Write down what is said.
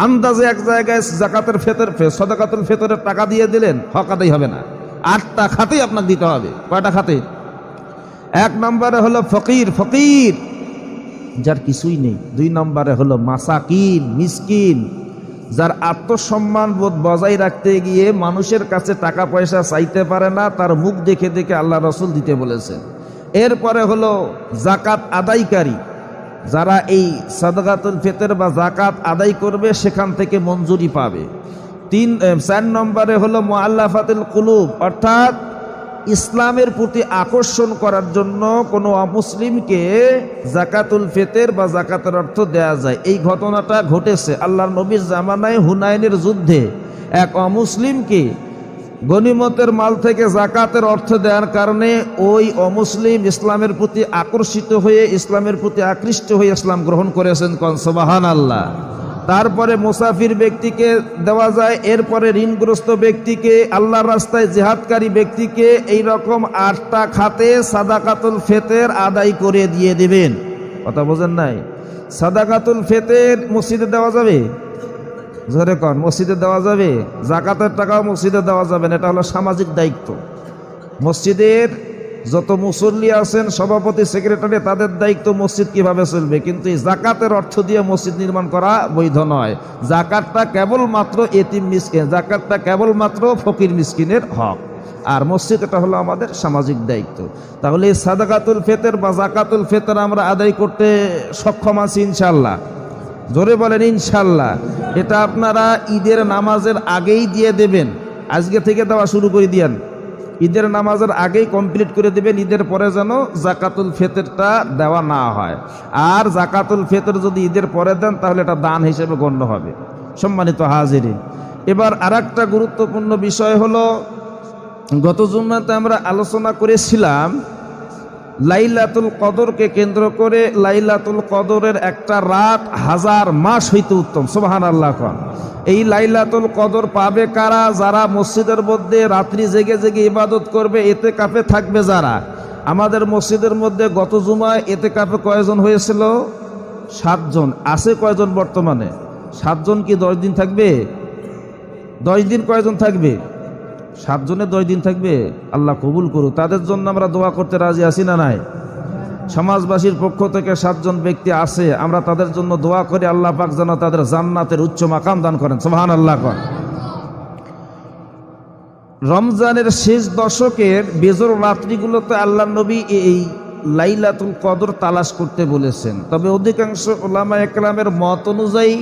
আন্দাজে এক জায়গায় জাকাতের ফিতর সাদাকাতুল ফিতরের টাকা দিয়ে দিলেন, হক আদায় হবে না। 8টা খাতেই আপনাকে দিতে হবে। কয়টা খাতে? 1 নম্বরে হলো ফকির, ফকির যার কিছুই নেই। 2 নম্বরে হলো মাসাকিন, মিসকিন, যার আত্মসম্মান বোধ বজায় রাখতে গিয়ে মানুষের কাছে টাকা পয়সা চাইতে পারে না, তার মুখ দেখে দেখে আল্লাহ রসুল দিতে বলেছেন। এরপরে হলো জাকাত আদায়কারী, যারা এই সাদাকাতুল ফিতর বা জাকাত আদায় করবে সেখান থেকে মঞ্জুরি পাবে। 4 নম্বরে হলো মুআল্লাফাতুল কুলুব, অর্থাৎ ইসলামের প্রতি আকর্ষণ করার জন্য কোনো অমুসলিমকে জাকাতুল ফিতর বা জাকাতের অর্থ দেয়া যায়। এই ঘটনাটা ঘটেছে আল্লাহর নবীর জামানায় হুনাইনের যুদ্ধে। এক অমুসলিমকে গনিমতের মাল থেকে জাকাতের অর্থ দেওয়ার কারণে ওই অমুসলিম ইসলামের প্রতি আকর্ষিত হয়ে, ইসলামের প্রতি আকৃষ্ট হয়ে ইসলাম গ্রহণ করেছেন। কোন সুবহানাল্লাহ। তারপরে মুসাফির ব্যক্তিকে দেওয়া যায়, এরপরে ঋণগ্রস্ত ব্যক্তিকে, আল্লাহর রাস্তায় জিহাদকারী ব্যক্তিকে, এই রকম 8টা খাতে সাদাকাতুল ফিতর আদায় করে দিয়ে দিবেন। কথা বোঝেন নাই? সাদাকাতুল ফিতর মসজিদে দেওয়া যাবে? জোরে কন, মসজিদে দেওয়া যাবে? জাকাতের টাকাও মসজিদে দেওয়া যাবে না, এটা হলো সামাজিক দায়িত্ব। মসজিদের যত মুসল্লি আছেন, সভাপতি, সেক্রেটারি, তাদের দায়িত্ব মসজিদ কিভাবে চলবে। কিন্তু এই জাকাতের অর্থ দিয়ে মসজিদ নির্মাণ করা বৈধ নয়। জাকাতটা কেবলমাত্র এতিম মিসকিন, জাকাতটা কেবলমাত্র ফকির মিসকিনের হক, আর মসজিদ এটা হলো আমাদের সামাজিক দায়িত্ব। তাহলে এই সাদাকাতুল ফিতর বা জাকাতুল ফিতর আমরা আদায় করতে সক্ষম আছি ইনশাআল্লাহ? জোরে বলেন ইনশাআল্লাহ। এটা আপনারা ঈদের নামাজের আগেই দিয়ে দেবেন। আজকে থেকে দেওয়া শুরু করে দিয়েন, ঈদের নামাজের আগেই কমপ্লিট করে দেবেন। ঈদের পরে যেন জাকাতুল ফিতরটা দেওয়া না হয়। আর জাকাতুল ফিতর যদি ঈদের পরে দেন তাহলে এটা দান হিসেবে গণ্য হবে। সম্মানিত হাজিরিন, এবার আরেকটা গুরুত্বপূর্ণ বিষয় হলো, গত জুম্মাতে আমরা আলোচনা করেছিলাম লাইলাতুল কদরকে কেন্দ্র করে। লাইলাতুল কদরের একটা রাত 1000 মাস হইতে উত্তম। সুবহানাল্লাহ। এই লাইলাতুল কদর পাবে কারা? যারা মসজিদের মধ্যে রাত্রি জেগে জেগে ইবাদত করবে, ইতিকাফে থাকবে যারা। আমাদের মসজিদের মধ্যে গত জুমায় ইতিকাফে কয়জন হয়েছিল? 7 জন। আছে কয়জন বর্তমানে? 7 জন। কি 10 দিন থাকবে? 10 দিন কয়জন থাকবে? 7 জনে 10 দিন থাকবে। আল্লাহ কবুল করুক। তাদের জন্য আমরা দোয়া করতে রাজি আছি না নাই? সমাজবাসীর পক্ষ থেকে 7 জন ব্যক্তি আছে, আমরা তাদের জন্য দোয়া করি আল্লাহ পাক যেন তাদের জান্নাতের উচ্চ মাকাম দান করেন। সুবহানাল্লাহ। রমজানের শেষ দশকের বেজর রাত্রিগুলোতে আল্লাহ নবী এই লাইলাতুল কদর তালাশ করতে বলেছেন। তবে অধিকাংশ উলামা একরামের মত অনুযায়ী